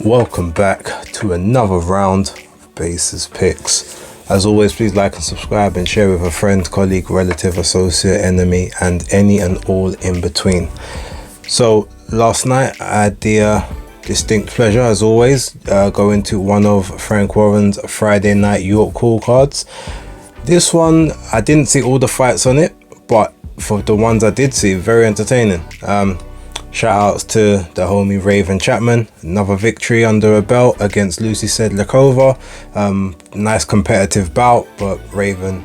Welcome back to another round of Bases Picks. As always, please like and subscribe and share with a friend, colleague, relative, associate, enemy, and any and all in between. So last night I had the distinct pleasure, as always, going to one of Frank Warren's Friday night York call cards. This one, I didn't see all the fights on it, but for the ones I did see, very entertaining. Shout outs to the homie Raven Chapman, another victory under a belt against Lucy Sedlikova. Nice competitive bout, but Raven,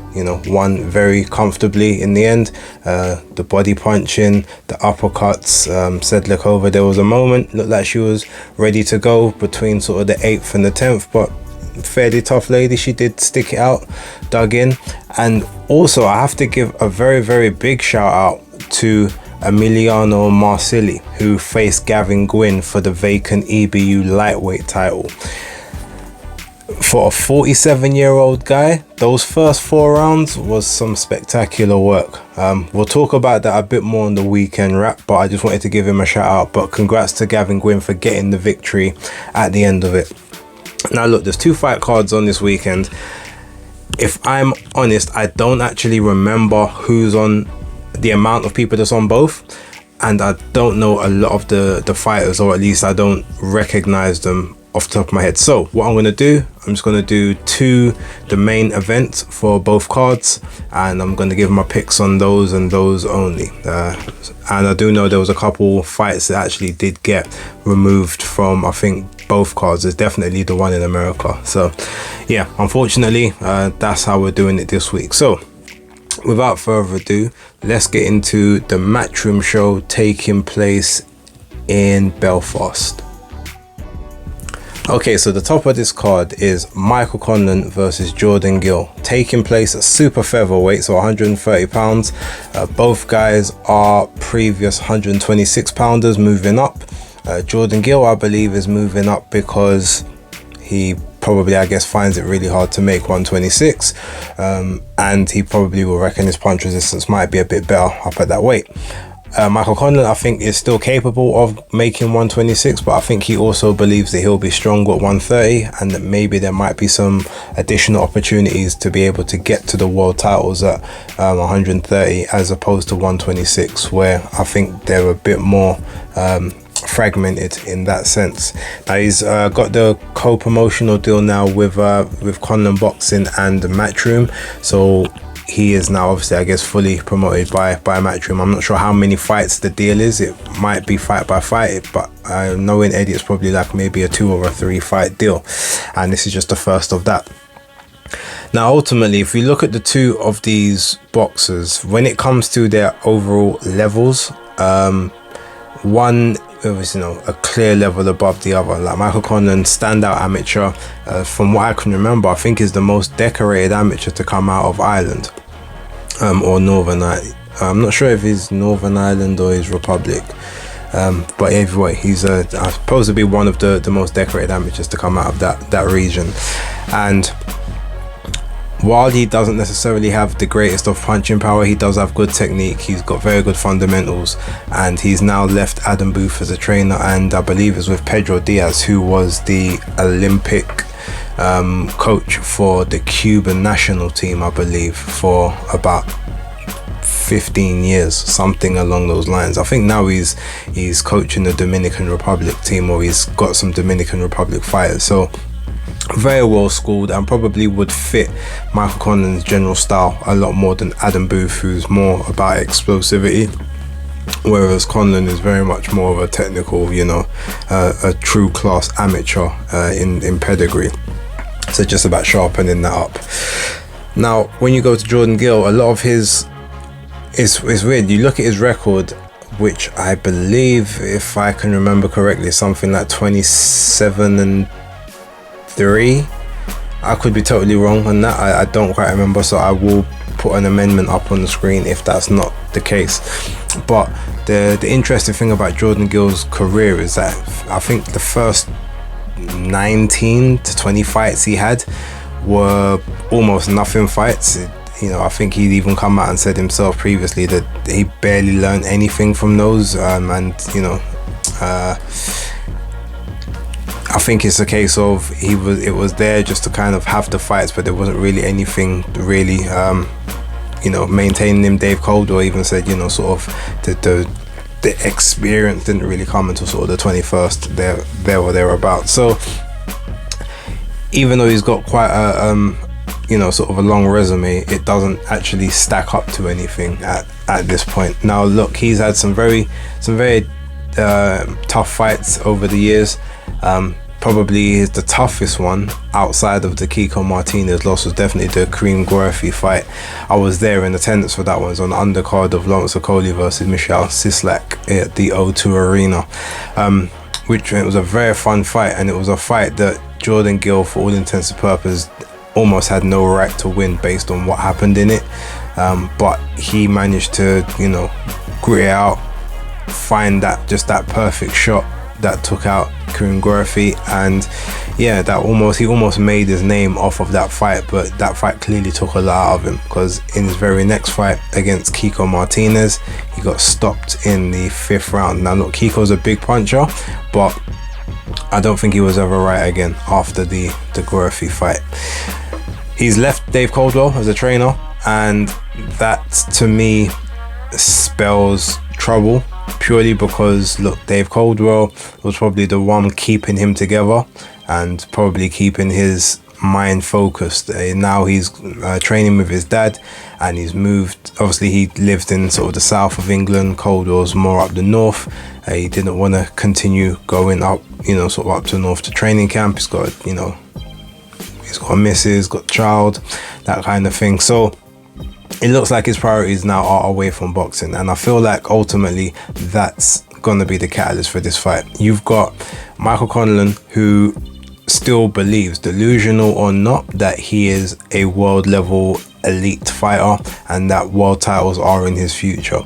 won very comfortably in the end. The body punching, the uppercuts, Sedlikova, there was a moment, looked like she was ready to go between sort of the 8th and the 10th, but fairly tough lady, she did stick it out, dug in. And also I have to give a very, very big shout out to Emiliano Marsili, who faced Gavin Gwynn for the vacant EBU lightweight title. For a 47-year-old guy, those first 4 rounds was some spectacular work. We'll talk about that a bit more on the weekend wrap, but I just wanted to give him a shout out. But congrats to Gavin Gwynn for getting the victory at the end of it. Now look, there's 2 fight cards on this weekend. If I'm honest, I don't actually remember who's on, the amount of people that's on both, and I don't know a lot of the fighters, or at least I don't recognize them off the top of my head. So what I'm going to do, I'm just going to do the main events for both cards, and I'm going to give my picks on those and those only. And I do know there was a couple fights that actually did get removed from, I think, both cards. There's definitely the one in America. So yeah, unfortunately, that's how we're doing it this week. So without further ado, let's get into the Matchroom show taking place in Belfast. Okay, so the top of this card is Michael Conlan versus Jordan Gill, taking place at super featherweight, so 130 pounds. Both guys are previous 126 pounders moving up. Jordan Gill, I believe, is moving up because he probably, I guess, finds it really hard to make 126, and he probably will reckon his punch resistance might be a bit better up at that weight. Michael Conlan, I think, is still capable of making 126, but I think he also believes that he'll be strong at 130, and that maybe there might be some additional opportunities to be able to get to the world titles at 130 as opposed to 126, where I think they're a bit more fragmented in that sense. Now he's got the co-promotional deal now with Conlan Boxing and Matchroom, so he is now obviously, I guess, fully promoted by Matchroom. I'm not sure how many fights the deal is. It might be fight by fight, but knowing Eddie, it's probably like maybe a 2 or a 3 fight deal, and this is just the first of that. Now ultimately, if we look at the 2 of these boxers, when it comes to their overall levels, one is, a clear level above the other. Like Michael Conlan, standout amateur, from what I can remember, I think is the most decorated amateur to come out of Ireland, or Northern Ireland. I'm not sure if he's Northern Ireland or his Republic, but either way, he's supposed to be one of the most decorated amateurs to come out of that region. And while he doesn't necessarily have the greatest of punching power, he does have good technique. He's got very good fundamentals, and he's now left Adam Booth as a trainer, and I believe is with Pedro Diaz, who was the Olympic coach for the Cuban national team, I believe, for about 15 years, something along those lines. I think now he's coaching the Dominican Republic team, or he's got some Dominican Republic fighters. So very well schooled, and probably would fit Michael Conlan's general style a lot more than Adam Booth, who's more about explosivity, whereas Conlan is very much more of a technical, a true class amateur in pedigree. So just about sharpening that up. Now when you go to Jordan Gill, a lot of his, it's weird, you look at his record, which I believe, if I can remember correctly, something like 27-3. I could be totally wrong on that. I don't quite remember, so I will put an amendment up on the screen if that's not the case. But the interesting thing about Jordan Gill's career is that I think the first 19 to 20 fights he had were almost nothing fights. I think he'd even come out and said himself previously that he barely learned anything from those, I think it's a case of it was there just to kind of have the fights, but there wasn't really anything really maintaining him. Dave Coldwell even said, sort of the experience didn't really come until sort of the 21st there or thereabouts. So even though he's got quite a sort of a long resume, it doesn't actually stack up to anything at this point. Now look, he's had some very tough fights over the years. Probably the toughest one outside of the Kiko Martinez loss was definitely the Kareem Guerfi fight. I was there in attendance for that one. It was on the undercard of Lawrence Okoli versus Michal Sislak at the O2 Arena, which it was a very fun fight, and it was a fight that Jordan Gill, for all intents and purposes, almost had no right to win based on what happened in it, but he managed to grit it out, find that perfect shot that took out Kareem Guerfi, and yeah, he almost made his name off of that fight. But that fight clearly took a lot out of him, because in his very next fight against Kiko Martinez, he got stopped in the 5th round. Now look, Kiko's a big puncher, but I don't think he was ever right again after the Guerfi fight. He's left Dave Coldwell as a trainer, and that to me spells trouble, purely because look, Dave Coldwell was probably the one keeping him together and probably keeping his mind focused. Now he's training with his dad, and he's moved. Obviously he lived in sort of the south of England. Coldwell's more up the north. He didn't want to continue going up, sort of up to north to training camp. He's got a missus, got a child, that kind of thing. So it looks like his priorities now are away from boxing, and I feel like ultimately that's gonna be the catalyst for this fight. You've got Michael Conlan, who still believes, delusional or not, that he is a world level elite fighter and that world titles are in his future.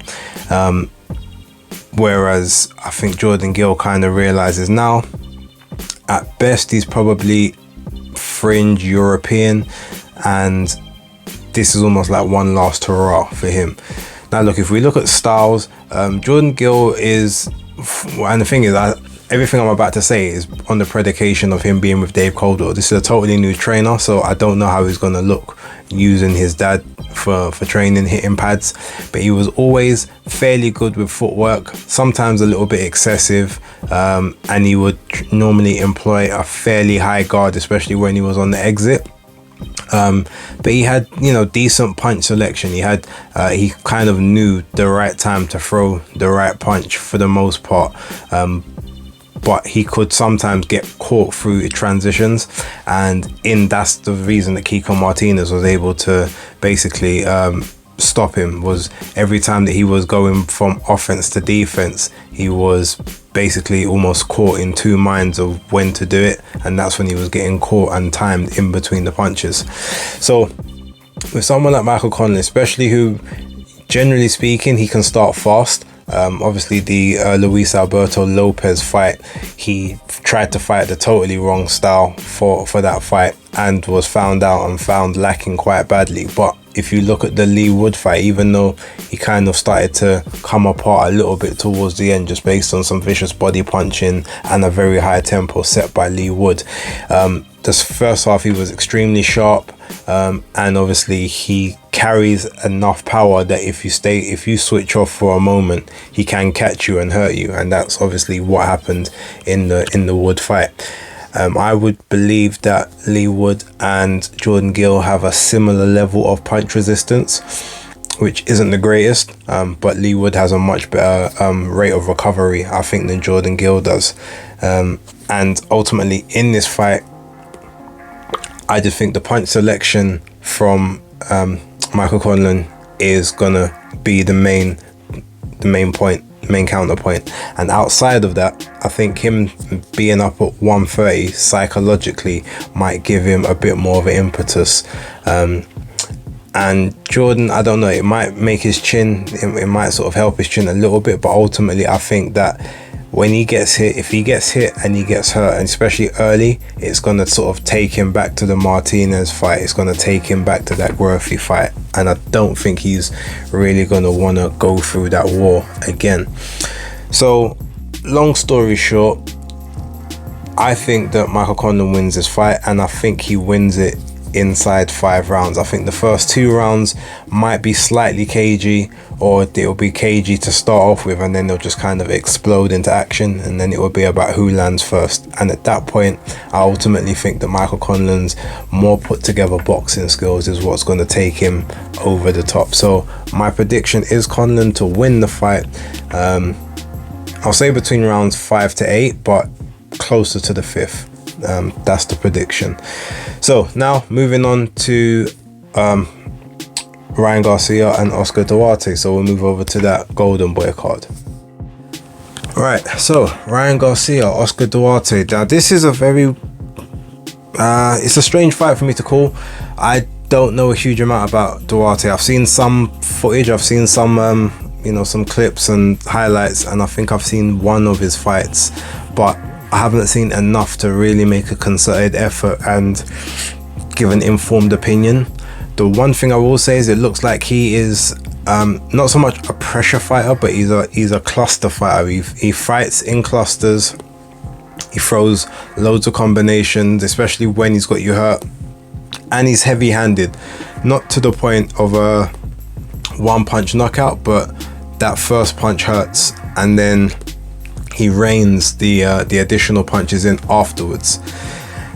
Whereas I think Jordan Gill kind of realizes now, at best he's probably fringe European, and this is almost like one last hurrah for him. Now look, if we look at styles, Jordan Gill is, and the thing is, everything I'm about to say is on the predication of him being with Dave Coldwell. This is a totally new trainer, so I don't know how he's going to look using his dad for training, hitting pads, but he was always fairly good with footwork, sometimes a little bit excessive, and he would normally employ a fairly high guard, especially when he was on the exit. But he had decent punch selection. He kind of knew the right time to throw the right punch for the most part, but he could sometimes get caught through transitions, and that's the reason that Kiko Martinez was able to basically stop him. Was every time that he was going from offense to defense, he was basically almost caught in two minds of when to do it, and that's when he was getting caught and timed in between the punches. So with someone like Michael Conlan, especially, who generally speaking he can start fast. Obviously the Luis Alberto Lopez fight, he tried to fight the totally wrong style for that fight and was found out and found lacking quite badly. But if you look at the Lee Wood fight, even though he kind of started to come apart a little bit towards the end, just based on some vicious body punching and a very high tempo set by Lee Wood, this first half he was extremely sharp, and obviously he carries enough power that if you switch off for a moment, he can catch you and hurt you, and that's obviously what happened in the Wood fight. I would believe that Lee Wood and Jordan Gill have a similar level of punch resistance, which isn't the greatest, but Lee Wood has a much better rate of recovery, I think, than Jordan Gill does. And ultimately in this fight, I just think the punch selection from Michael Conlan is gonna be the main counterpoint, and outside of that, I think him being up at 130 psychologically might give him a bit more of an impetus. And Jordan, I don't know, it might make his chin, it might sort of help his chin a little bit, but ultimately I think that when he gets hit, if he gets hit and he gets hurt, and especially early, it's going to sort of take him back to the Martinez fight. It's going to take him back to that Guerfi fight, and I don't think he's really going to want to go through that war again. So long story short, I think that Michael Conlan wins this fight, and I think he wins it inside 5 rounds. I think the first 2 rounds might be slightly cagey, or it'll be cagey to start off with, and then they'll just kind of explode into action, and then it will be about who lands first. And at that point, I ultimately think that Michael Conlan's more put together boxing skills is what's going to take him over the top. So my prediction is Conlan to win the fight. I'll say between rounds 5 to 8, but closer to the 5th. That's the prediction. So now moving on to Ryan Garcia and Oscar Duarte. So we'll move over to that Golden Boy card. Right, so Ryan Garcia, Oscar Duarte. Now this is a very it's a strange fight for me to call. I don't know a huge amount about Duarte. I've seen some footage, I've seen some some clips and highlights, and I think I've seen one of his fights, but I haven't seen enough to really make a concerted effort and give an informed opinion. The one thing I will say is it looks like he is not so much a pressure fighter, but he's a cluster fighter. He fights in clusters. He throws loads of combinations, especially when he's got you hurt, and he's heavy-handed. Not to the point of a one-punch knockout, but that first punch hurts, and then he rains the additional punches in afterwards.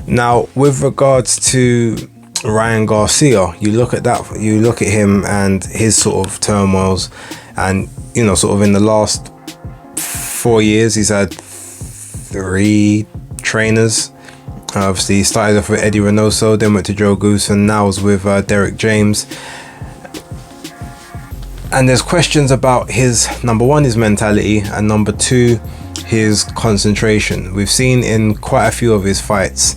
Now, with regards to Ryan Garcia, you look at him and his sort of turmoils, and sort of in the last 4 years, he's had 3 trainers. Obviously, he started off with Eddie Reynoso, then went to Joe Goose, and now is with Derek James. And there's questions about his, number 1, his mentality, and number 2, his concentration. We've seen in quite a few of his fights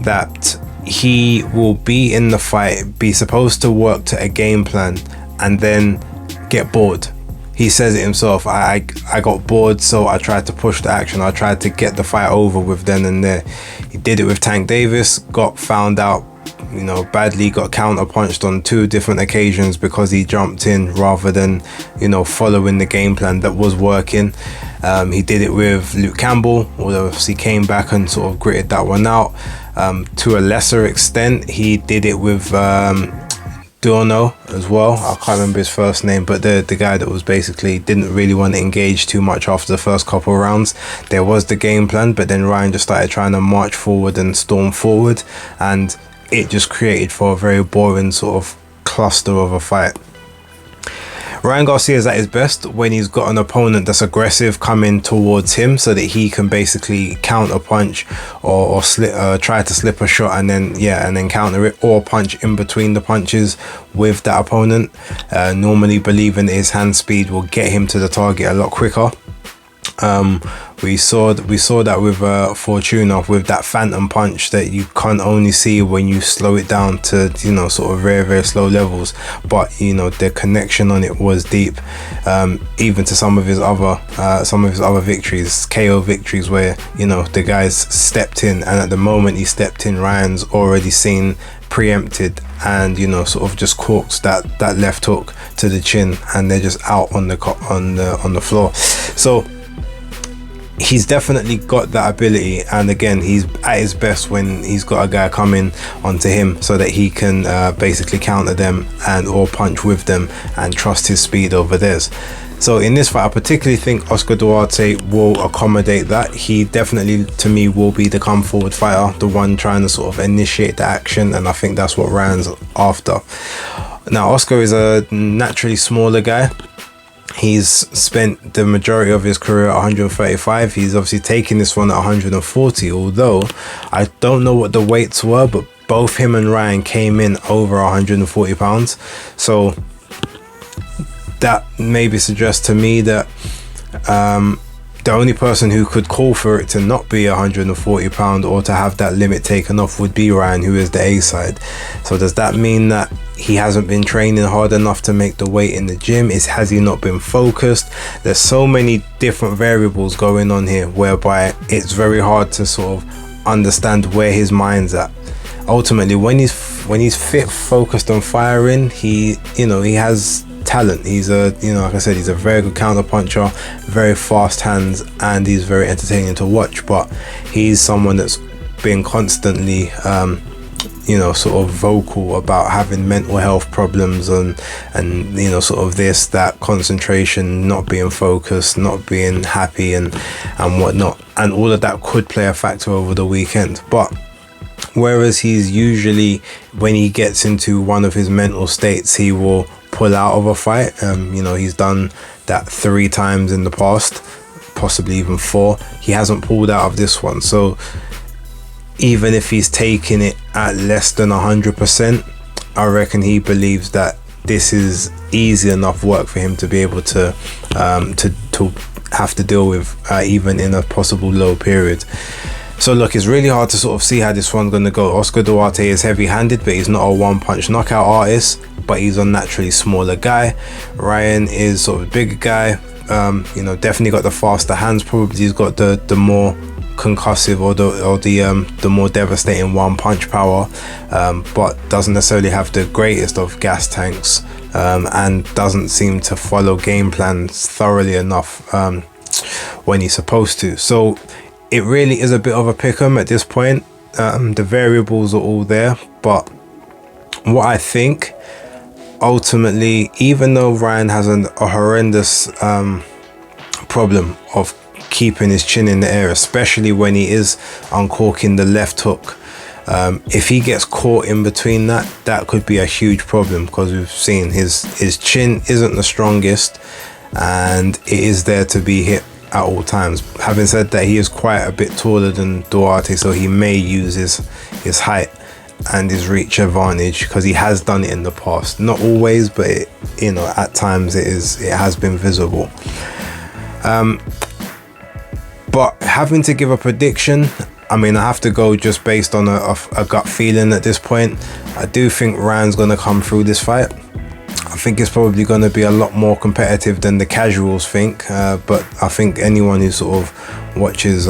that he will be in the fight, be supposed to work to a game plan, and then get bored. He says it himself, I got bored, so I tried to push the action. I tried to get the fight over with then and there. He did it with Tank Davis, got found out badly, got counter-punched on 2 different occasions because he jumped in rather than following the game plan that was working. He did it with Luke Campbell, although he came back and sort of gritted that one out. To a lesser extent, he did it with Duono as well. I can't remember his first name, but the guy that was basically didn't really want to engage too much after the first couple of rounds. There was the game plan, but then Ryan just started trying to march forward and storm forward, and it just created for a very boring sort of cluster of a fight. Ryan Garcia is at his best when he's got an opponent that's aggressive coming towards him, so that he can basically counter punch or try to slip a shot and then counter it, or punch in between the punches with that opponent. Normally believing that his hand speed will get him to the target a lot quicker. We saw that with Fortuna, with that phantom punch that you can't only see when you slow it down to sort of very, very slow levels, but the connection on it was deep, even to some of his other victories, KO victories, where the guys stepped in, and at the moment he stepped in, Ryan's already seen, preempted, and sort of just corks that left hook to the chin, and they're just out on the floor. So he's definitely got that ability, and again, he's at his best when he's got a guy coming onto him so that he can basically counter them and or punch with them and trust his speed over theirs. So in this fight, I particularly think Oscar Duarte will accommodate that. He definitely, to me, will be the come forward fighter, the one trying to sort of initiate the action, and I think that's what Ryan's after. Now, Oscar is a naturally smaller guy. He's spent the majority of his career at 135. He's obviously taken this one at 140, although I don't know what the weights were, but both him and Ryan came in over 140 pounds. So that maybe suggests to me that the only person who could call for it to not be 140 pound or to have that limit taken off would be Ryan, who is the A side. So does that mean that he hasn't been training hard enough to make the weight in the gym? Has he not been focused? There's so many different variables going on here, whereby it's very hard to sort of understand where his mind's at. Ultimately, when he's fit, focused on firing, he has talent. He's a, like I said, he's a very good counter puncher, very fast hands, and he's very entertaining to watch. But he's someone that's been constantly sort of vocal about having mental health problems and sort of that concentration, not being focused, not being happy and whatnot, and all of that could play a factor over the weekend. But whereas he's usually, when he gets into one of his mental states, he will pull out of a fight. He's done that 3 times in the past, possibly even 4. He hasn't pulled out of this one. So even if he's taking it at less than 100%, I reckon he believes that this is easy enough work for him to be able to have to deal with, even in a possible low period. So look, it's really hard to sort of see how this one's going to go. Oscar Duarte is heavy-handed, but he's not a one-punch knockout artist, but he's a naturally smaller guy. Ryan is sort of a bigger guy, definitely got the faster hands. Probably he's got the more concussive or the more devastating one-punch power, but doesn't necessarily have the greatest of gas tanks, and doesn't seem to follow game plans thoroughly enough when he's supposed to. So it really is a bit of a pick'em at this point. The variables are all there, but what I think ultimately, even though Ryan has a horrendous problem of keeping his chin in the air, especially when he is uncorking the left hook, if he gets caught in between that could be a huge problem, because we've seen his chin isn't the strongest and it is there to be hit at all times. Having said that, he is quite a bit taller than Duarte, so he may use his height and his reach advantage, because he has done it in the past. Not always, but at times it has been visible. But having to give a prediction, I have to go just based on a gut feeling at this point. I do think Ryan's going to come through this fight. I think it's probably going to be a lot more competitive than the casuals think, but I think anyone who sort of watches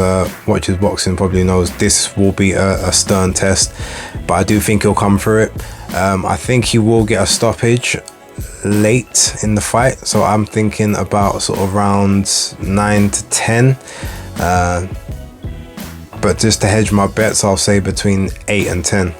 boxing probably knows this will be a stern test. But I do think he'll come through it. I think he will get a stoppage late in the fight, so I'm thinking about sort of rounds 9 to 10. But just to hedge my bets, I'll say between 8 and 10.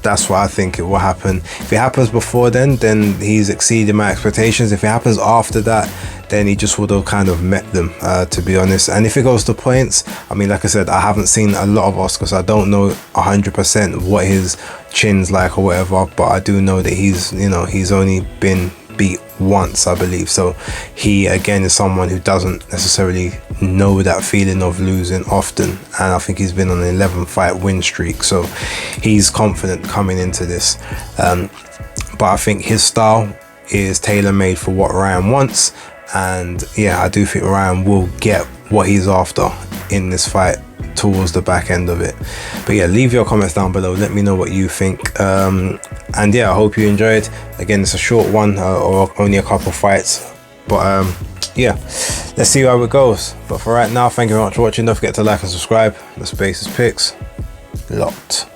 That's what I think it will happen. If it happens before then he's exceeded my expectations. If it happens after that, then he just would have kind of met them, to be honest. And if it goes to points, like I said, I haven't seen a lot of Oscar, so I don't know 100% what his chin's like or whatever, but I do know that he's only been beat once, I believe. So he again is someone who doesn't necessarily know that feeling of losing often, and I think he's been on an 11 fight win streak, so he's confident coming into this. But I think his style is tailor-made for what Ryan wants, and yeah, I do think Ryan will get what he's after in this fight towards the back end of it. But yeah, leave your comments down below, let me know what you think, and yeah, I hope you enjoyed. Again, it's a short one, or only a couple fights, but yeah, let's see how it goes. But for right now, thank you very much for watching. Don't forget to like and subscribe. The Spaces Picks locked.